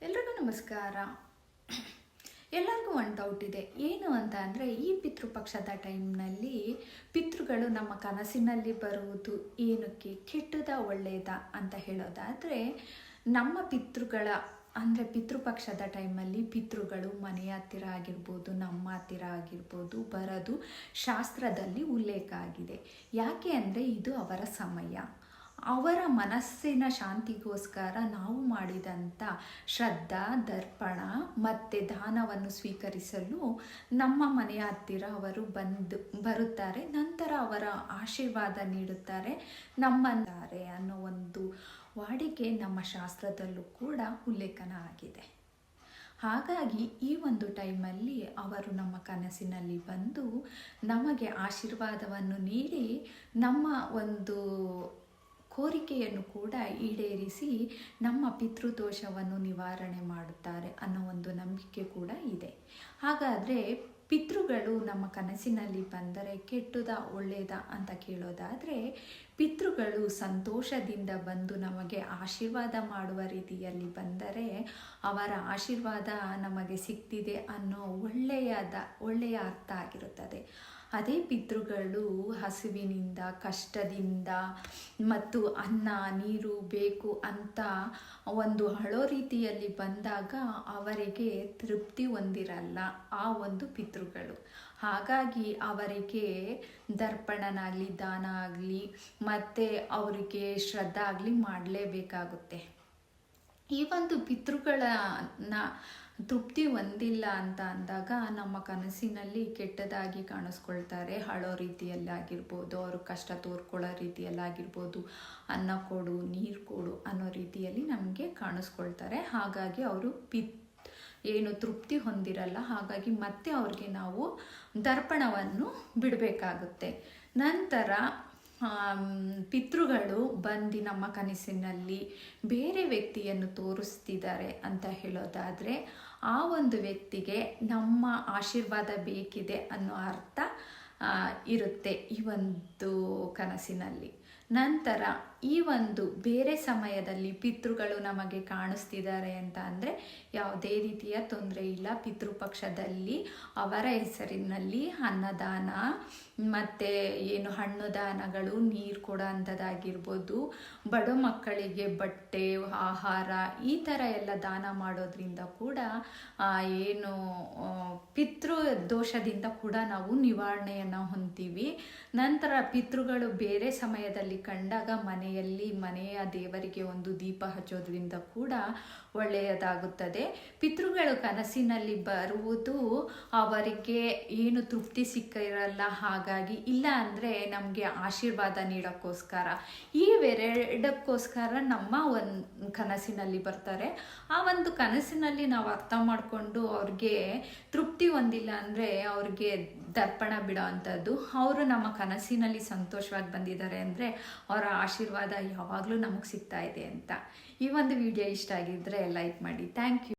ಎಲ್ರಿಗೂ ನಮಸ್ಕಾರ. ಎಲ್ಲರಿಗೂ ಒಂದು ಡೌಟ್ ಇದೆ. ಏನು ಅಂತ ಅಂದರೆ, ಈ ಪಿತೃಪಕ್ಷದ ಟೈಮ್ನಲ್ಲಿ ಪಿತೃಗಳು ನಮ್ಮ ಕನಸಿನಲ್ಲಿ ಬರುವುದು ಏನಕ್ಕೆ, ಕೆಟ್ಟದ ಒಳ್ಳೆಯದ ಅಂತ ಹೇಳೋದಾದರೆ, ನಮ್ಮ ಪಿತೃಗಳ ಅಂದರೆ ಪಿತೃಪಕ್ಷದ ಟೈಮಲ್ಲಿ ಪಿತೃಗಳು ಮನೆಯ ಹತ್ತಿರ ಆಗಿರ್ಬೋದು, ನಮ್ಮ ಹತ್ತಿರ ಆಗಿರ್ಬೋದು ಬರೋದು ಶಾಸ್ತ್ರದಲ್ಲಿ ಉಲ್ಲೇಖ ಆಗಿದೆ. ಯಾಕೆ ಅಂದರೆ, ಇದು ಅವರ ಸಮಯ, ಅವರ ಮನಸ್ಸಿನ ಶಾಂತಿಗೋಸ್ಕರ ನಾವು ಮಾಡಿದಂಥ ಶ್ರದ್ಧಾ ದರ್ಪಣ ಮತ್ತು ದಾನವನ್ನು ಸ್ವೀಕರಿಸಲು ನಮ್ಮ ಮನೆಯ ಹತ್ತಿರ ಅವರು ಬರುತ್ತಾರೆ. ನಂತರ ಅವರ ಆಶೀರ್ವಾದ ನೀಡುತ್ತಾರೆ, ನಮ್ಮಂತಾರೆ ಅನ್ನೋ ಒಂದು ವಾಡಿಕೆ ನಮ್ಮ ಶಾಸ್ತ್ರದಲ್ಲೂ ಕೂಡ ಉಲ್ಲೇಖನ ಆಗಿದೆ. ಹಾಗಾಗಿ ಈ ಒಂದು ಟೈಮಲ್ಲಿ ಅವರು ನಮ್ಮ ಕನಸಿನಲ್ಲಿ ಬಂದು ನಮಗೆ ಆಶೀರ್ವಾದವನ್ನು ನೀಡಿ ನಮ್ಮ ಒಂದು ಕೋರಿಕೆಯನ್ನು ಕೂಡ ಈಡೇರಿಸಿ ನಮ್ಮ ಪಿತೃದೋಷವನ್ನು ನಿವಾರಣೆ ಮಾಡುತ್ತಾರೆ ಅನ್ನೋ ಒಂದು ನಂಬಿಕೆ ಕೂಡ ಇದೆ. ಹಾಗಾದರೆ ಪಿತೃಗಳು ನಮ್ಮ ಕನಸಿನಲ್ಲಿ ಬಂದರೆ ಕೆಟ್ಟದ ಒಳ್ಳೆಯದ ಅಂತ ಕೇಳೋದಾದರೆ, ಪಿತೃಗಳು ಸಂತೋಷದಿಂದ ಬಂದು ನಮಗೆ ಆಶೀರ್ವಾದ ಮಾಡುವ ರೀತಿಯಲ್ಲಿ ಬಂದರೆ ಅವರ ಆಶೀರ್ವಾದ ನಮಗೆ ಸಿಗ್ತಿದೆ ಅನ್ನೋ ಒಳ್ಳೆಯ ಅರ್ಥ ಆಗಿರುತ್ತದೆ. ಅದೇ ಪಿತೃಗಳು ಹಸಿವಿನಿಂದ, ಕಷ್ಟದಿಂದ ಮತ್ತು ಅನ್ನ ನೀರು ಬೇಕು ಅಂತ ಒಂದು ಅಳೋ ರೀತಿಯಲ್ಲಿ ಬಂದಾಗ ಅವರಿಗೆ ತೃಪ್ತಿ ಹೊಂದಿರಲ್ಲ ಆ ಒಂದು ಪಿತೃಗಳು. ಹಾಗಾಗಿ ಅವರಿಗೆ ದರ್ಪಣನಾಗಲಿ, ದಾನ ಆಗಲಿ ಮತ್ತು ಅವರಿಗೆ ಶ್ರದ್ಧೆ ಆಗಲಿ ಮಾಡಲೇಬೇಕಾಗುತ್ತೆ. ಈ ಒಂದು ಪಿತೃಗಳನ್ನ ತೃಪ್ತಿ ಹೊಂದಿಲ್ಲ ಅಂತ ಅಂದಾಗ ನಮ್ಮ ಕನಸಿನಲ್ಲಿ ಕೆಟ್ಟದಾಗಿ ಕಾಣಿಸ್ಕೊಳ್ತಾರೆ. ಅಳೋ ರೀತಿಯಲ್ಲಾಗಿರ್ಬೋದು, ಅವರು ಕಷ್ಟ ತೋರ್ಕೊಳ್ಳೋ ರೀತಿಯಲ್ಲಾಗಿರ್ಬೋದು, ಅನ್ನ ಕೊಡು ನೀರು ಕೊಡು ಅನ್ನೋ ರೀತಿಯಲ್ಲಿ ನಮಗೆ ಕಾಣಿಸ್ಕೊಳ್ತಾರೆ. ಹಾಗಾಗಿ ಅವರು ಏನು ತೃಪ್ತಿ ಹೊಂದಿರಲ್ಲ. ಹಾಗಾಗಿ ಮತ್ತೆ ಅವ್ರಿಗೆ ನಾವು ದರ್ಪಣವನ್ನು ಬಿಡಬೇಕಾಗುತ್ತೆ. ನಂತರ ಪಿತೃಗಳು ಬಂದು ನಮ್ಮ ಕನಸಿನಲ್ಲಿ ಬೇರೆ ವ್ಯಕ್ತಿಯನ್ನು ತೋರಿಸ್ತಿದ್ದಾರೆ ಅಂತ ಹೇಳೋದಾದರೆ, ಆ ಒಂದು ವ್ಯಕ್ತಿಗೆ ನಮ್ಮ ಆಶೀರ್ವಾದ ಬೇಕಿದೆ ಅನ್ನೋ ಅರ್ಥ ಇರುತ್ತೆ ಈ ಒಂದು ಕನಸಿನಲ್ಲಿ. ನಂತರ ಈ ಒಂದು ಬೇರೆ ಸಮಯದಲ್ಲಿ ಪಿತೃಗಳು ನಮಗೆ ಕಾಣಿಸ್ತಿದ್ದಾರೆ ಅಂತ ಅಂದರೆ ಯಾವುದೇ ರೀತಿಯ ತೊಂದರೆ ಇಲ್ಲ. ಪಿತೃಪಕ್ಷದಲ್ಲಿ ಅವರ ಹೆಸರಿನಲ್ಲಿ ಅನ್ನದಾನ ಮತ್ತು ಏನು ಹಣ್ಣು ದಾನಗಳು, ನೀರು ಕೊಡೋ ಅಂಥದ್ದಾಗಿರ್ಬೋದು, ಬಡ ಮಕ್ಕಳಿಗೆ ಬಟ್ಟೆ, ಆಹಾರ ಈ ಥರ ಎಲ್ಲ ದಾನ ಮಾಡೋದ್ರಿಂದ ಕೂಡ ಏನು ಪಿತೃ ದೋಷದಿಂದ ಕೂಡ ನಾವು ನಿವಾರಣೆಯನ್ನು ಹೊಂದ್ತೀವಿ. ನಂತರ ಪಿತೃಗಳು ಬೇರೆ ಸಮಯದಲ್ಲಿ ಕಂಡಾಗ ಮನೆಯ ದೇವರಿಗೆ ಒಂದು ದೀಪ ಹಚ್ಚೋದ್ರಿಂದ ಕೂಡ ಒಳ್ಳೆಯದಾಗುತ್ತದೆ. ಪಿತೃಗಳು ಕನಸಿನಲ್ಲಿ ಬರುವುದು ಅವರಿಗೆ ಏನು ತೃಪ್ತಿ ಸಿಕ್ಕಿರಲ್ಲ. ಹಾಗಾಗಿ ಇಲ್ಲ ಅಂದರೆ ನಮಗೆ ಆಶೀರ್ವಾದ ನೀಡೋಕ್ಕೋಸ್ಕರ, ಇವೆರಡಕ್ಕೋಸ್ಕರ ನಮ್ಮ ಒಂದು ಕನಸಿನಲ್ಲಿ ಬರ್ತಾರೆ. ಆ ಒಂದು ಕನಸಿನಲ್ಲಿ ನಾವು ಅರ್ಥ ಮಾಡಿಕೊಂಡು ಅವ್ರಿಗೆ ತೃಪ್ತಿ ಹೊಂದಿಲ್ಲ ಅಂದರೆ ಅವ್ರಿಗೆ ದರ್ಪಣ ಬಿಡೋ ಅಂಥದ್ದು. ಅವರು ನಮ್ಮ ಕನಸಿನಲ್ಲಿ ಸಂತೋಷವಾಗಿ ಬಂದಿದ್ದಾರೆ ಅಂದರೆ ಅವರ ಆಶೀರ್ವಾದ ಯಾವಾಗಲೂ ನಮಗೆ ಸಿಗ್ತಾ ಇದೆ ಅಂತ. ಈ ಒಂದು ವಿಡಿಯೋ ಇಷ್ಟ ಆಗಿದ್ದರೆ ಲೈಕ್ ಮಾಡಿ. Thank you.